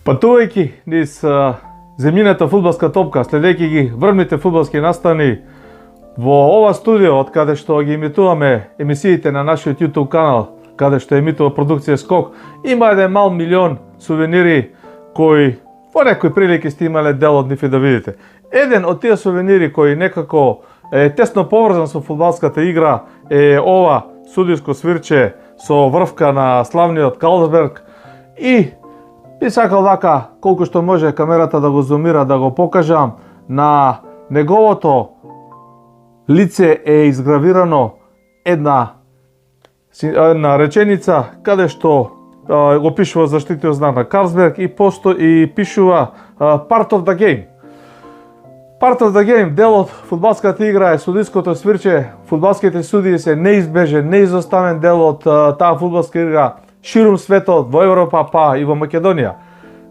Патувајќи низ земјината фудбалска топка, следејќи ги врвните фудбалски настани во ова студио, од каде што ги емитуваме емисиите на нашиот YouTube канал, каде што емитува продукција Скок, има еден мал милион сувенири кои во некои прилики сте имале дел од нив и да видите. Еден од тие сувенири кои некако е тесно поврзан со фудбалската игра е ова судиско свирче со врвка на славниот Карлсберг и би сакал вака, колку што може камерата да го зумира, да го покажам, на неговото лице е изгравирано една реченица каде што го пишува заштитиот знак на Карлсберг и пишува Part of the game. Part of the game, дел од фудбалската игра е судиското свирче. Фудбалските судии се неизбежен, неизоставен дел од таа фудбалска игра ширум светот, во Европа, па и во Македонија.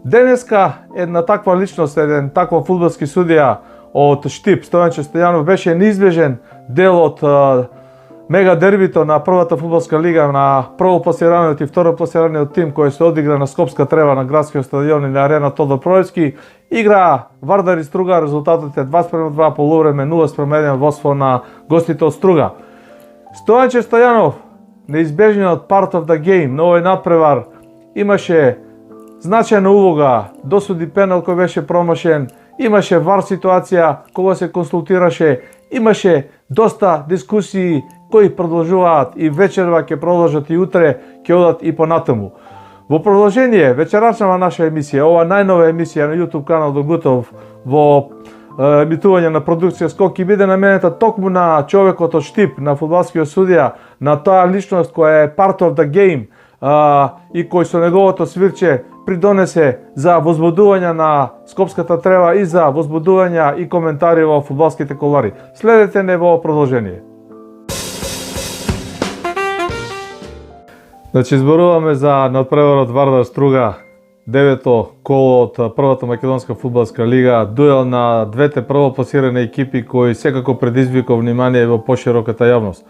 Денеска една таква личност, еден таков фудбалски судија од Штип, Стојанче Стојанов, беше неизбежен дел од мега дербито на првата фудбалска лига, на првопласираниот и второпласираниот тим кој се одигра на Скопска трева на градскиот стадион и на арена Тодор Проевски. Игра Вардар и Струга, резултатот е 2:2, полувреме 0:1 водство на гостите од Струга. Стојанче Стојанов, неизбежниот part of the game на овој надпревар, имаше значајна улога, досуди пенал кој беше промашен, имаше вар ситуација кога се консултираше, имаше доста дискусии кои продолжуваат и вечерва ќе продолжат и утре, ќе одат и понатаму. Во продолжение, вечерачнава наша емисија, ова најнова емисија на YouTube канал Догутов во емитување на продукција Скок ќе биде наменета токму на човекот од Штип, на фудбалскиот судија, на таа личност која е part of the game и кој со неговото свирче придонесе за возбудување на Скопската трева и за возбудување и коментари во фудбалските колари. Следете не во продолжение. Значи, зборуваме за надпреварот Вардар Струга, девето коло од првата македонска фудбалска лига, дуел на двете првопласирани екипи кои секако предизвика внимание во пошироката јавност.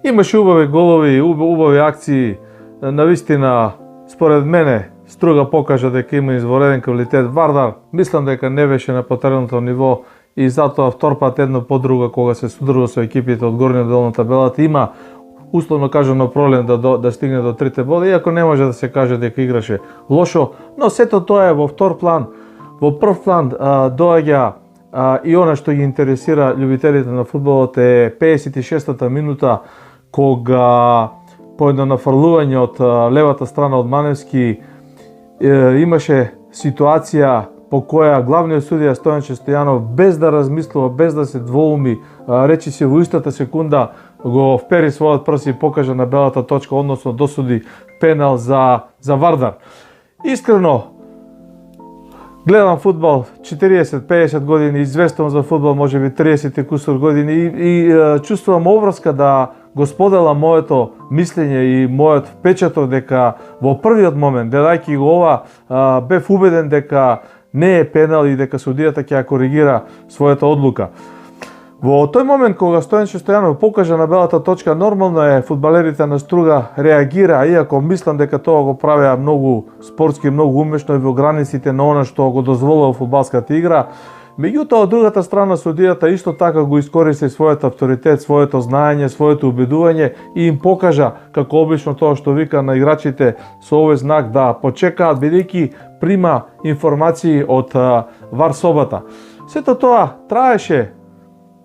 Имаше убави голови, убави акции, навистина, според мене, Струга покажа дека има извореден квалитет. Вардар, мислам дека не беше на потребното ниво и затоа втор пат едно по друга кога се судрува со екипите од горниот дел на табелата, има условно кажано проблем да стигне до трите бода, иако не може да се каже дека играше лошо, но сето тоа е во втор план. Во прв план доаѓа и она што ги интересира љубителите на фудбалот е 56-та минута, кога по едно нафрлување од левата страна од Маневски имаше ситуација по која главниот судија Стојанче Стојанов, без да размислува, без да се двоуми, речи си во истата секунда го впери својот прст и покажа на белата точка, односно досуди пенал за Вардар. Искрено, гледам фудбал 40-50 години, известувам за фудбал можеби 30 и кусур години и чувствувам обврска да го споделам моето мислење и мојот впечаток дека во првиот момент, гледајќи го ова, бев убеден дека не е пенал и дека судијата ќе ја коригира својата одлука. Во тој момент кога Стојанче Стојанов покажа на белата точка, нормално е фудбалерите на Струга реагира, иако мислам дека тоа го правеа многу спортски, многу умешно и во границите на она што го дозволува фудбалската игра. Меѓутоа, од другата страна, судијата исто така го искористи својот авторитет, своето знаење, своето убедување и им покажа, како обично тоа што вика на играчите со овој знак да почекаат, бидејќи прима информации од вар собата. Сето тоа траеше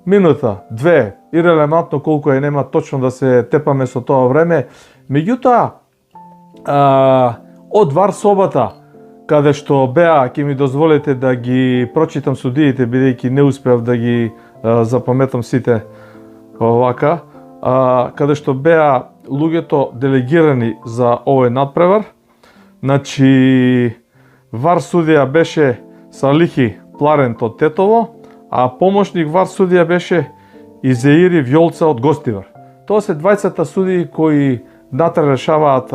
минута, две, ирелевантно колку е, нема точно да се тепаме со тоа време. Меѓутоа, од вар собата, каде што беа, ќе ми дозволите да ги прочитам судиите, бидејќи не успеав да ги запаметам сите овака, каде што беа луѓето делегирани за овој надпревар. Значи, вар судија беше Салихи Пларент од Тетово, а помошник вар судија беше Изеири Вјолца од Гостивар. Тоа се двајцата судии кои натре решаваат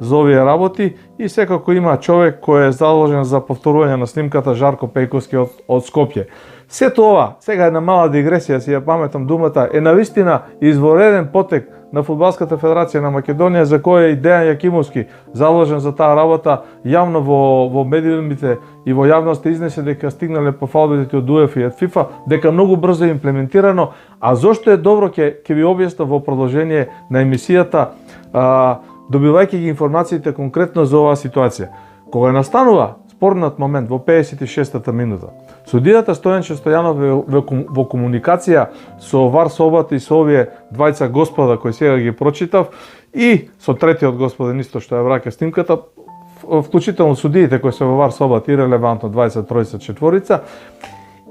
за овие работи и секако има човек кој е заложен за повторување на снимката, Жарко Пејковски од Скопје. Сето ова, сега една мала дигресија, си ја паметам думата, е навистина извореден потек на Фудбалската федерација на Македонија, за која и Дејан Јакимовски, заложен за таа работа, јавно во медиумите и во јавноста изнесе дека стигнале по фалбите од УЕФА и од ФИФА, дека многу брзо е имплементирано. А зошто е добро, ќе ви објаснам во продолжение на емисијата, добивајќи ги информациите конкретно за оваа ситуација. Кога настанува спорниот момент во 56-та минута, судијата Стојанче Стојанов во комуникација со ВАР собата и со овие двајца господа кои сега ги прочитав и со третиот господин исто што ја враќа снимката, вклучително судиите кои се во ВАР собата и релевантно 23-4,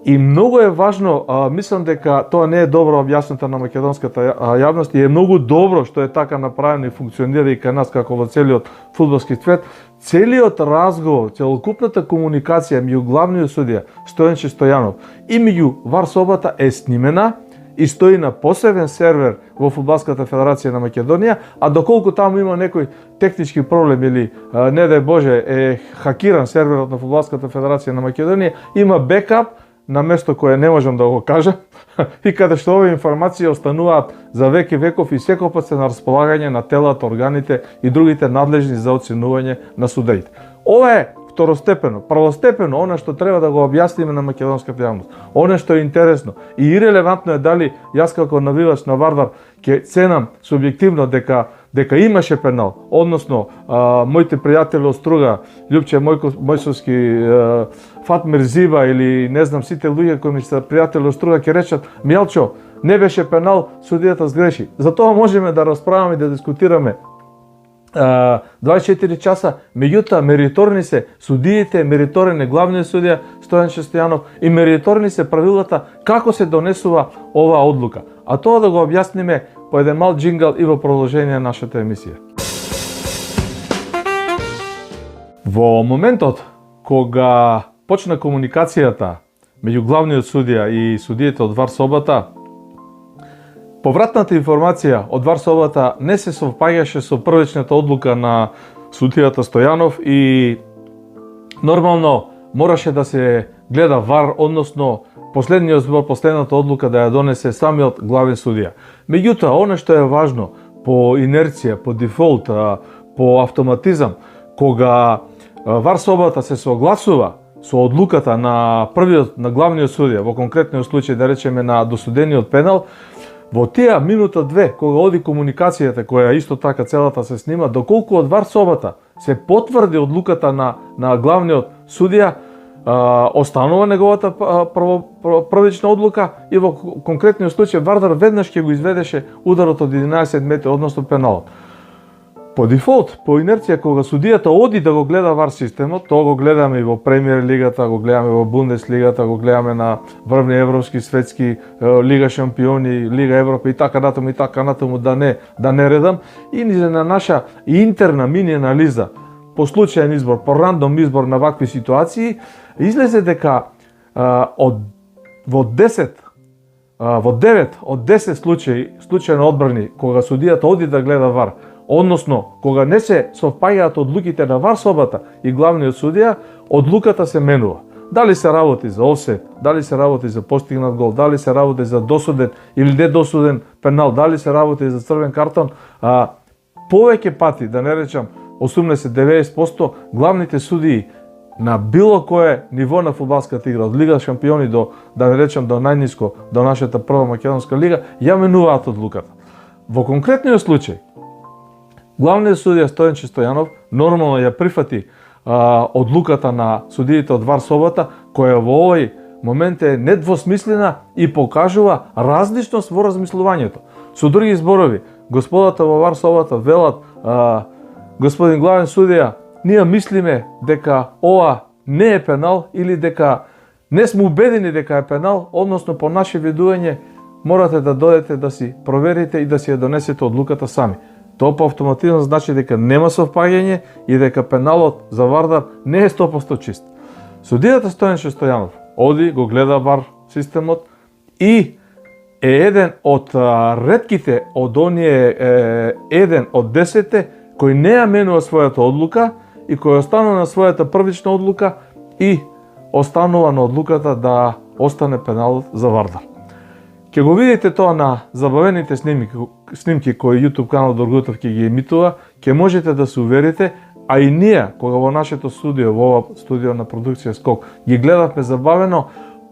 и многу е важно, мислам дека тоа не е добро објаснето на македонската јавност и е многу добро што е така направено и функционира и кај нас како во целиот фудбалски свет. Целиот разговор, целокупната комуникација меѓу главниот судија Стојанче Стојанов и меѓу ВАР собата е снимена и стои на посебен сервер во Фудбалската федерација на Македонија, а доколку таму има некој технички проблем или не дај Боже е хакиран серверот на Фудбалската федерација на Македонија, има бекап на место кое не можам да го кажам и каде што овие информации остануваат за век и веков и секогаш се на располагање на телата, органите и другите надлежни за оценување на судеите. Ова е второстепено, првостепено, она што треба да го објасниме на македонската јавност. Она што е интересно и ирелевантно е дали јас како навивач на Вардар ќе ценам субјективно дека имаше пенал, односно моите пријатели од Струга, Љупче Мојсовски, Фатмир Зиба или не знам сите луѓе кои ми се пријатели од Струга ќе речат Мјалчо, не беше пенал, судијата сгреши. Затоа можеме да расправаме и да дискутираме 24 часа, меѓутоа мериторни се судиите, мериторен е главниот судија Стојанче Стојанов и мериторни се правилата како се донесува оваа одлука. А тоа да го објасниме по еден мал джингал и во продолжение на нашата емисија. Во моментот кога почна комуникацијата меѓу главниот судија и судиите од ВАР собата, повратната информација од ВАР собата не се совпаѓаше со првичната одлука на судијата Стојанов и нормално мораше да се гледа ВАР, односно последниот збор, последната одлука да ја донесе самиот главен судија. Меѓутоа, она што е важно по инерција, по дефолт, по автоматизам, кога ВАР собата се согласува со одлуката на првиот, на главниот судија, во конкретниот случај да речеме на досудениот пенал, во тие минута-две, кога оди комуникацијата, која исто така целата се снима, доколку од ВАР собата се потврди одлуката на главниот судија, останува неговата првична одлука и во конкретниот случај Вардар веднаш ќе го изведеше ударот од 11 метри, односно пеналот. По дефолт, по инерција, кога судијата оди да го гледа ВАР системот, тоа го гледаме и во Премиер лигата, го гледаме во Бундеслигата, го гледаме на врвни европски, светски, Лига шампиони, Лига Европа и така натаму да не редам, и на наша интерна мини анализа по случајен избор, по рандом избор на вакви ситуации, излезе дека во 9 од 10 случаи на одбрани, кога судијата оди да гледа ВАР, односно кога не се совпаѓаат одлуките на ВАР собата и главниот судија, одлуката се менува. Дали се работи за офсет, дали се работи за постигнат гол, дали се работи за досуден или недосуден пенал, дали се работи за црвен картон, повеќе пати, да не речам 80-90%, главните судии на било кое ниво на фудбалската игра, од Лига шампиони до, да не речам, до најниско, до нашата прва македонска лига, ја менуваат одлуката. Во конкретниот случај, главниот судија Стојанче Стојанов нормално ја прифати одлуката на судиите од ВАР собата, која во овој момент е недвосмислена и покажува различност во размислувањето. Со други зборови, господата во ВАР собата велат, господин главен судија, ние мислиме дека ова не е пенал или дека не сме убедени дека е пенал, односно по наше видување морате да додете да си проверите и да си ја донесете одлуката сами. Тоа по автоматизам значи дека нема совпаѓање и дека пеналот за Вардар не е 100% чист. Судијата Стојанче Стојанов оди, го гледа ВАР системот и е еден од ретките од оние еден од 10 кој не ја менува својата одлука и кој останува на својата првична одлука и останува на одлуката да остане пеналот за Вардар. Ќе го видите тоа на забавените снимки кои YouTube канал Доргутов ќе ги емитува, ќе можете да се уверите, а и ние, кога во нашето студио, во ова студио на продукција Скок, ги гледавме забавено,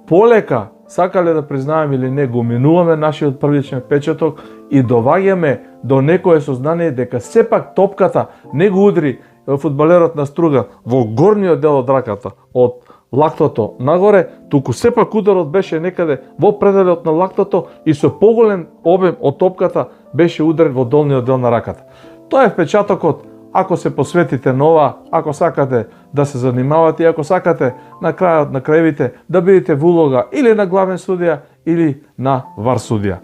полека, сакале да признаеме или не, го минуваме нашиот првичен печаток и доваѓаме до некое сознание дека сепак топката не го удри фудбалерот на Струга во горниот дел од раката, од лактото нагоре, туку сепак ударот беше некаде во пределот на лактото и со поголем обем од топката беше ударен во долниот дел на раката. Тоа е впечатокот. Ако се посветите на ова, ако сакате да се занимавате и ако сакате на крајот на краевите да бидете во улога или на главен судија или на вар судија.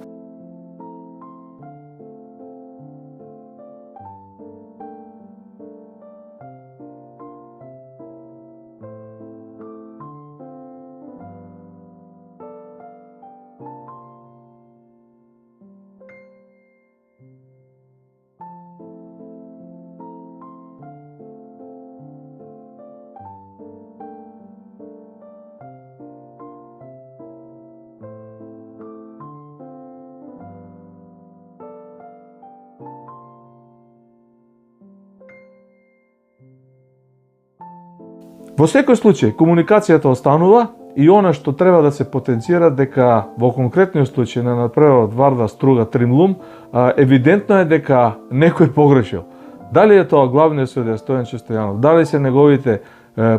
Во секој случај, комуникацијата останува и она што треба да се потенцира дека во конкретниот случај на надпреварот Вардар Струга Тримлум, евидентно е дека некој погрешил. Дали е тоа главниот судија Стојан Честојанов, дали се неговите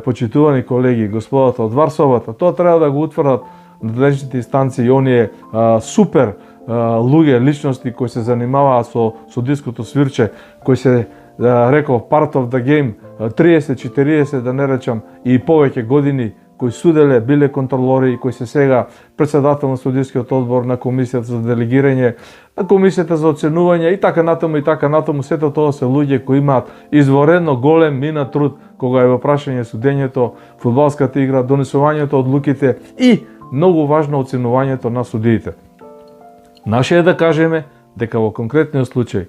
почитувани колеги, господата од Варсобата, тоа треба да го утврдат надлежните инстанции и оние супер луѓе, личности кои се занимаваат со судиското свирче, кои се реков part of the game, 30-40 да не речам и повеќе години, кои суделе, биле контролори и кои се сега председател на судискиот одбор, на комисијата за делегирање, на комисијата за оценување и така натаму, сето тоа се луѓе кои имаат изворедно голем мина труд кога е во прашање судењето, фудбалската игра, донесувањето одлуките и многу важно оценувањето на судиите. Наше е да кажеме дека во конкретниот случај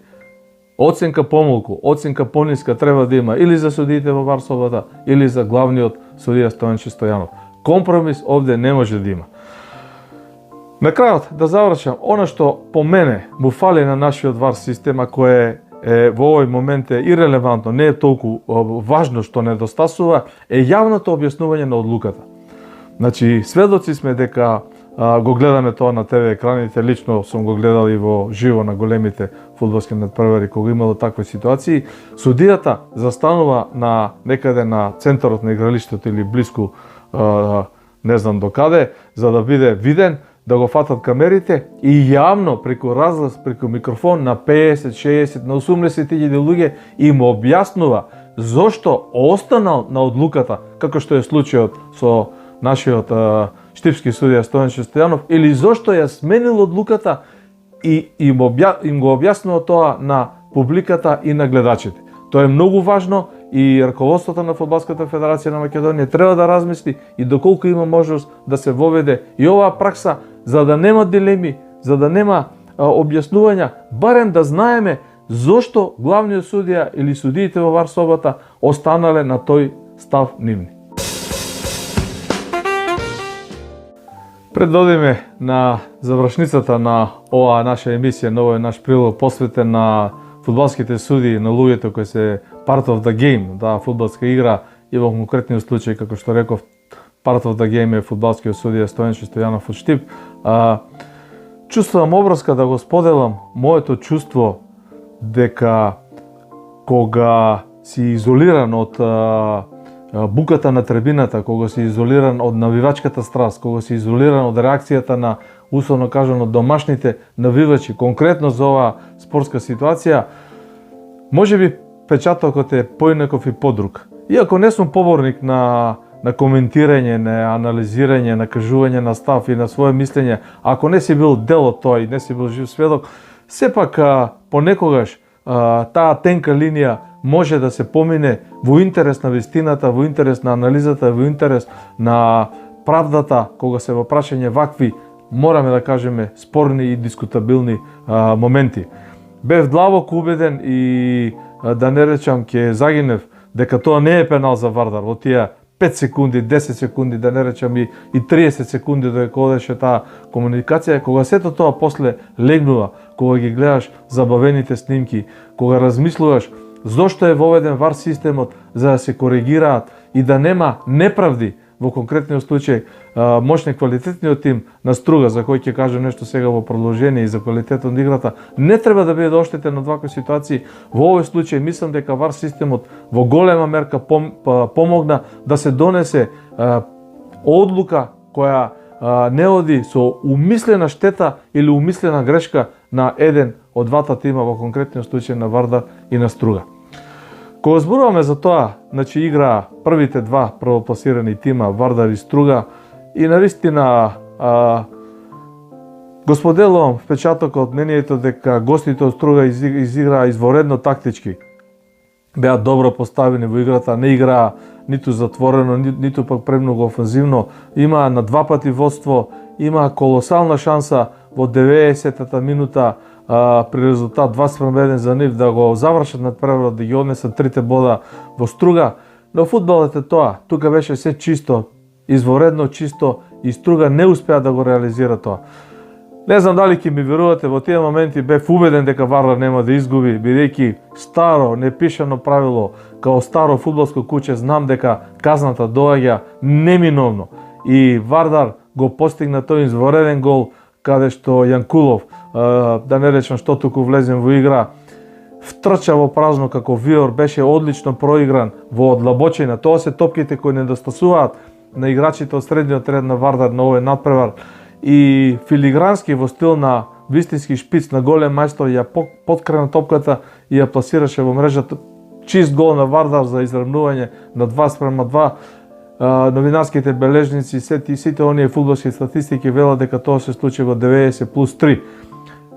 оценка помалку, оценка пониска треба да има или за судиите во Варсобата, или за главниот судија Стојан Честојанов. Компромис овде не може да има. На крајот, да завршам, она што по мене му фали на нашиот ВАР система, кое е во овој момент е ирелевантно, не е толку важно што недостасува, е јавното објаснување на одлуката. Значи, сведоци сме дека го гледаме тоа на ТВ екраните, лично сум го гледал и во живо на големите фудбалски надпревари кога имало такви ситуации. Судијата застанува на некаде на центарот на игралиштето или блиску не знам докаде, за да биде виден, да го фатат камерите и јавно преку разглас, преку микрофон на 50, 60, на 80.000 луѓе им објаснува зошто останал на одлуката, како што е случајот со нашиот штипски судија Стојан Честојанов, или зошто ја сменил одлуката и им го објаснува тоа на публиката и на гледачите. Тоа е многу важно и раководството на Фудбалската федерација на Македонија треба да размисли и доколку има можност да се воведе и оваа пракса, за да нема дилеми, за да нема објаснувања, барем да знаеме зошто главниот судија или судиите во Варсобата останале на тој став нивни. Пред да одиме на завршницата на оваа наша емисија, на овој наш прилог посветен на фудбалските судии, на луѓето кои се part of the game, да, фудбалска игра и во конкретниот случај, како што реков, part of the game е фудбалскиот судија Стојан Честојанов од Штип. Чувствувам обврска да го споделам моето чувство дека кога си изолиран од буката на трибината, кога си изолиран од навивачката страст, кога си изолиран од реакцијата на, условно кажано, домашните навивачи, конкретно за оваа спортска ситуација, можеби печатокот е поинаков и подруг. Иако не сум поборник на коментирање, на анализирање, на кажување на став и на свое мислење, ако не си бил дел од тоа и не си бил жив сведок, сепак понекогаш таа тенка линија може да се помине во интерес на вистината, во интерес на анализата, во интерес на правдата, кога се во прашање вакви, мораме да кажеме, спорни и дискутабилни моменти. Бев длабоко убеден и да не речам ќе загинев дека тоа не е пенал за Вардар во тие 5 секунди, 10 секунди, да не речам и 30 секунди додека одеше таа комуникација, кога сето тоа после легнува, кога ги гледаш забавените снимки, кога размислуваш зошто е воведен ВАР системот за да се коригираат и да нема неправди во конкретниот случај, мощен квалитетниот тим на Струга, за кој ќе кажам нешто сега во продолжение и за квалитетот на играта, не треба да биде оштетен од вакви ситуации. Во овој случај мислам дека ВАР системот во голема мерка помогна да се донесе одлука која не оди со умислена штета или умислена грешка на еден од двата тима, во конкретниот случај на Вардар и на Струга. Кога зборуваме за тоа, значи играа првите два првопласирани тима, Вардар и Струга, и навистина го споделувам впечатокот мнението дека гостите од Струга изиграа изворедно тактички. Беа добро поставени во играта, не играа ниту затворено, ниту пак премногу офанзивно, имаа на два пати водство, имаа колосална шанса во 90-та минута при резултат 2:1 за нив да го завршат надпреварот, да ги однесат трите бода во Струга. Но фудбалот е тоа, тука беше се чисто, изворедно чисто и Струга не успеа да го реализира тоа. Не знам дали ќе ми верувате, во тие моменти бев убеден дека Вардар нема да изгуби, бидејќи старо, непишано правило, као старо фудбалско куче, знам дека казната доаѓа неминовно. И Вардар го постигна тој извореден гол, каде што Јанкулов, да не речам што туку влезем во игра, втрча во празно како виор, беше одлично проигран во одлабочина. Тоа се топките кои недостасуваат на играчите од средниот ред на Вардар на овој надпревар. И филигрански во стил на вистински шпиц на голем мајстор ја подкрена топката и ја пласираше во мрежата. Чист гол на Вардар за изравнување на 2:2. Новинарските бележници, сите оние фудбалски статистики велат дека тоа се случи во 90+3.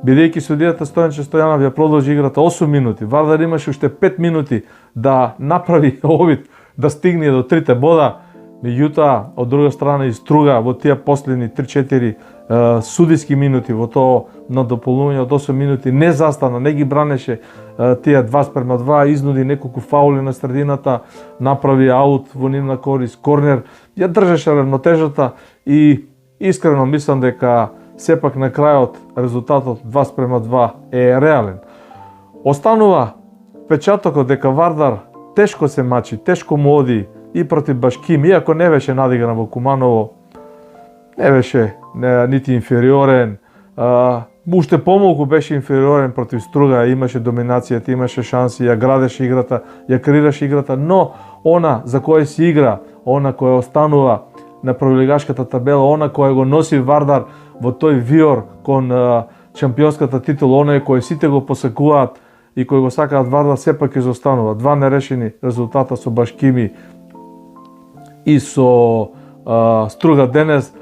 Бидејќи судијата Стојанче Стојанов ја продолжи играта 8 минути, Вардар имаше уште 5 минути да направи обид да стигне до трите бода. Меѓутоа, од друга страна и Струга во тие последни 3-4 судиски минути, во тоа надополнување од 8 минути, не застана, не ги бранеше тие 2:2, изнуди неколку фаули на средината, направи аут во нивна корис, корнер, ја држеше равнотежата и искрено мислам дека сепак на крајот резултатот 2:2 е реален. Останува печатокот дека Вардар тешко се мачи, тешко му оди и против Башким, иако не беше надигран во Куманово, не беше нити инфериорен, уште помалку беше инфериорен против Струга, имаше доминацијата, имаше шанси, ја градеше играта, ја креираше играта, но она за која се игра, она која останува на прволигашката табела, она која го носи Вардар во тој виор кон шампионската титула, она кој сите го посекуваат и кој го сакаат Вардар, сепак изостанува. Два нерешени резултата со Башкими и со Струга денес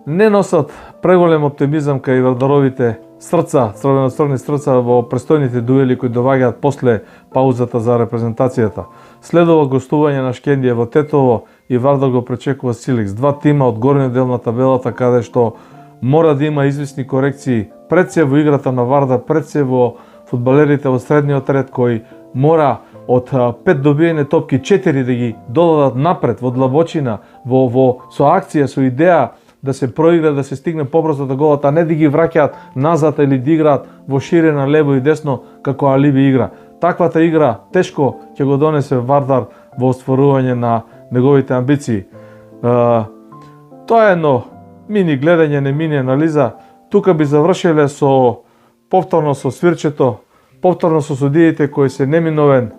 не носат преголем оптимизам кај Вардаровите срца, црвено-црни срца во престојните дуели кои доваѓаат после паузата за репрезентацијата. Следува гостување на Шкендија во Тетово и Вардар го пречекува Силекс. Два тима од горниот дел на табелата каде што мора да има извисни корекции пред се во играта на Вардар, пред се во фудбалерите во средниот ред кои мора од 5 добиени топки 4 да ги додадат напред во длабочина, со акција, со идеја да се проигра, да се стигне побрзо до голот, а не да ги враќаат назад или да играат во ширина лево и десно како алиби игра. Таквата игра тешко ќе го донесе Вардар во остварување на неговите амбиции. Тоа е едно мини гледање, не мини анализа. Тука би завршиле со повторно со свирчето, повторно со судиите кои се неминовен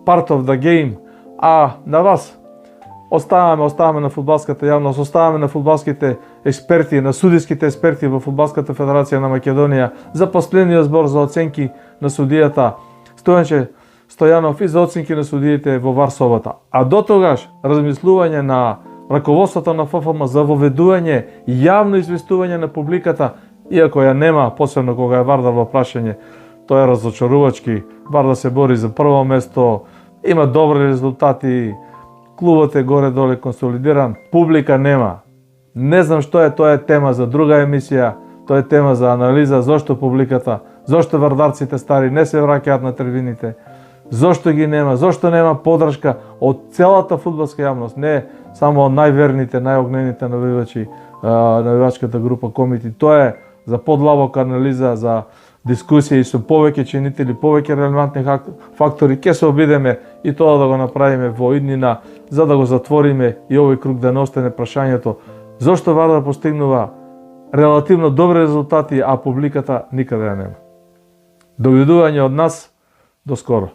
part of the game, а на вас оставаме на фудбалската јавност, оставаме на фудбалските експерти, на судиските експерти во Фудбалската федерација на Македонија за последниот збор за оценки на судијата Стојанче Стојанов и за оценки на судиите во ВАР собата. А до тогаш размислување на раководството на ФФМ за воведување јавно известување на публиката, иако ја нема, посебно кога е Вардар во прашање, тоа е разочарувачки. Вардар се бори за прво место, има добри резултати, клубот е горе-доле консолидиран, публика нема. Не знам што е, тоа е тема за друга емисија, тоа е тема за анализа, зошто публиката, зошто вардарците стари не се враќаат на трибините, Зошто ги нема? Зошто нема поддршка од целата фудбалска јавност, не само од најверните, најогнените навивачката група Комити. Тоа е за подлабока анализа, за дискусија со повеќе чинители, повеќе релевантни фактори. Ќе се обидеме и тоа да го направиме во иднина, за да го затвориме и овој круг, да не остане прашањето зошто Вардар постигнува релативно добри резултати, а публиката никаде ја нема. Довидување од нас, до скоро.